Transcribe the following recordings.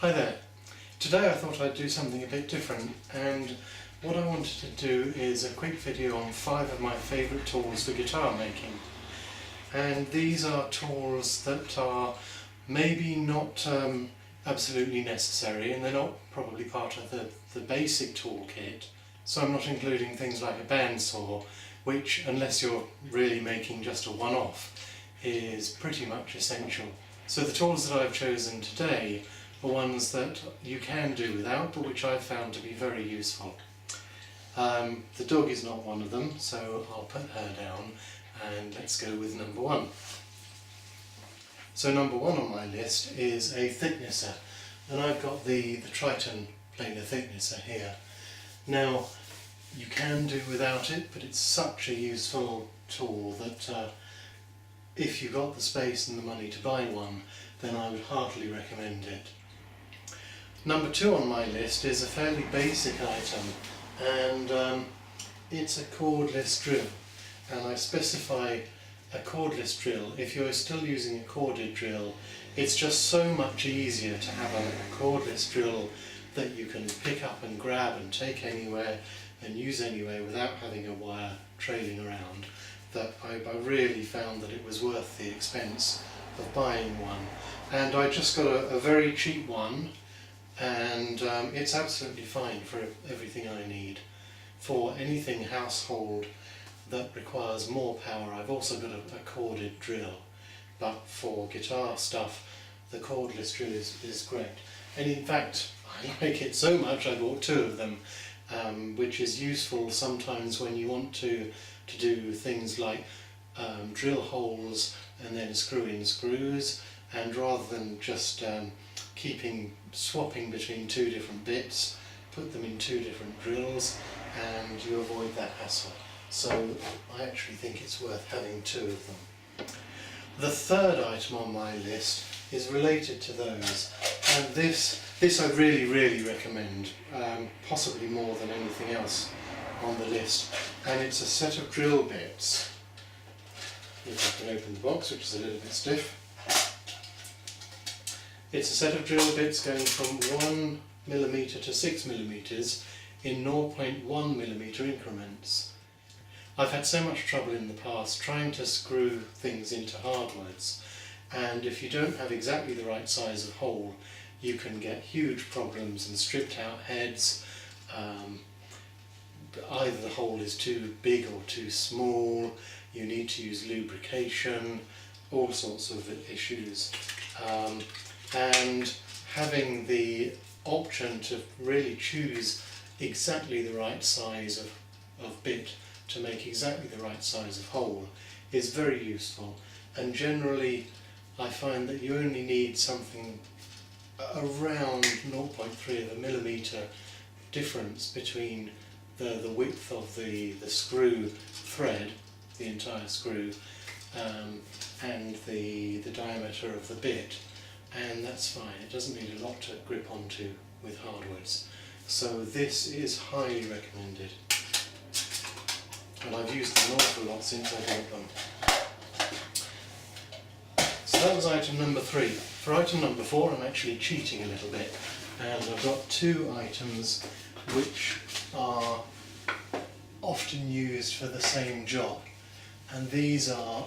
Hi there. Today I thought I'd do something a bit different, and what I wanted to do is a quick video on 5 of my favourite tools for guitar making. And these are tools that are maybe not absolutely necessary, and they're not probably part of the basic toolkit. So I'm not including things like a bandsaw, which, unless you're really making just a one-off, is pretty much essential. So the tools that I've chosen today are ones that you can do without, but which I've found to be very useful. The dog is not one of them, so I'll put her down and let's go with number 1. So number 1 on my list is a thicknesser, and I've got the Triton planar thicknesser here. Now, you can do without it, but it's such a useful tool that if you've got the space and the money to buy one, then I would heartily recommend it. Number 2 on my list is a fairly basic item, and it's a cordless drill. And I specify a cordless drill. If you're still using a corded drill, it's just so much easier to have a cordless drill that you can pick up and grab and take anywhere and use anywhere without having a wire trailing around, that I really found that it was worth the expense of buying one. And I just got a very cheap one, and it's absolutely fine for everything I need. For anything household that requires more power, I've also got a corded drill, but for guitar stuff the cordless drill is great. And in fact, I like it so much I bought 2 of them, which is useful sometimes when you want to do things like drill holes and then screw in screws, and rather than just swapping between 2 different bits, put them in 2 different drills and you avoid that hassle. So I actually think it's worth having 2 of them. The 3rd item on my list is related to those, and this I really recommend, possibly more than anything else on the list, and it's a set of drill bits. If I can open the box, which is a little bit stiff. It's a set of drill bits going from 1mm to 6mm in 0.1mm increments. I've had so much trouble in the past trying to screw things into hardwoods, and if you don't have exactly the right size of hole, you can get huge problems and stripped out heads. Either the hole is too big or too small, you need to use lubrication, all sorts of issues. And having the option to really choose exactly the right size of bit to make exactly the right size of hole is very useful. And generally I find that you only need something around 0.3 of a millimetre difference between the width of the screw thread, the entire screw, and the diameter of the bit, and that's fine. It doesn't need a lot to grip onto with hardwoods. So this is highly recommended, and I've used them an awful lot since I got them. So that was item number 3. For item number 4 I'm actually cheating a little bit, and I've got 2 items which are often used for the same job, and these are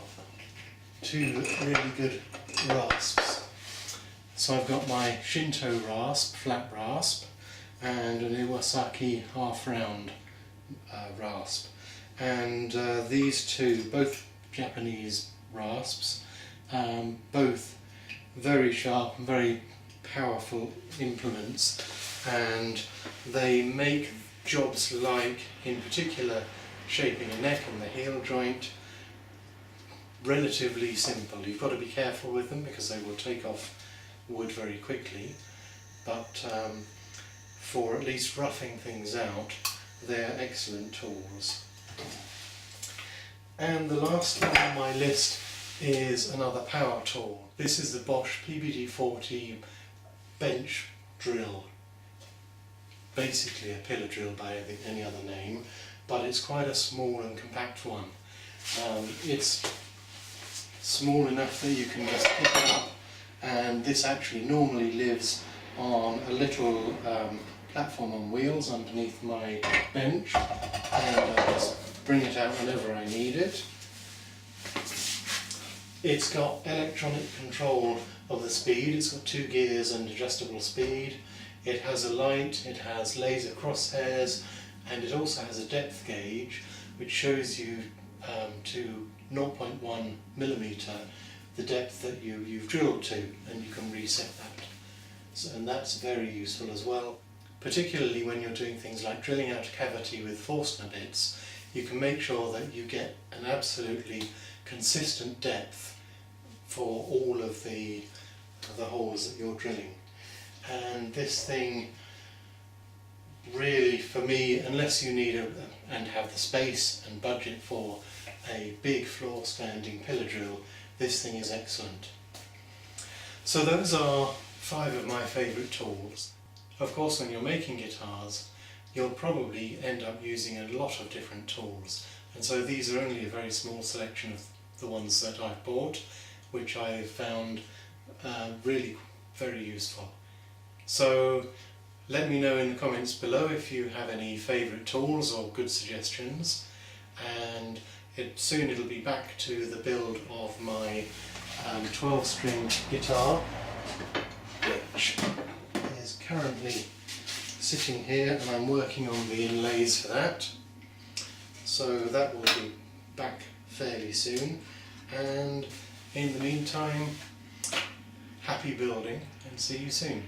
2 really good rasps. So I've got my Shinto rasp, flat rasp, and an Iwasaki half round rasp, and these 2, both Japanese rasps, both very sharp and very powerful implements, and they make jobs like, in particular, shaping a neck and the heel joint relatively simple. You've got to be careful with them because they will take off wood very quickly, but for at least roughing things out, they're excellent tools. And the last one on my list is another power tool. This is the Bosch PBD40 bench drill. Basically a pillar drill by any other name, but it's quite a small and compact one. It's small enough that you can just pick it up, and this actually normally lives on a little platform on wheels underneath my bench, and I just bring it out whenever I need it. It's got electronic control of the speed. It's got 2 gears and adjustable speed. It has a light, it has laser crosshairs, and it also has a depth gauge which shows you to 0.1 millimetre the depth that you've drilled to, and you can reset that. So, and that's very useful as well, particularly when you're doing things like drilling out a cavity with Forstner bits. You can make sure that you get an absolutely consistent depth for all of the holes that you're drilling. And this thing really, for me, unless you need and have the space and budget for a big floor standing pillar drill, this thing is excellent. So those are 5 of my favourite tools. Of course, when you're making guitars, you'll probably end up using a lot of different tools, and so these are only a very small selection of the ones that I've bought, which I've found really very useful. So let me know in the comments below if you have any favourite tools or good suggestions, and soon it'll be back to the build of my 12-string guitar, which is currently sitting here, and I'm working on the inlays for that. So that will be back fairly soon, and in the meantime, happy building and see you soon.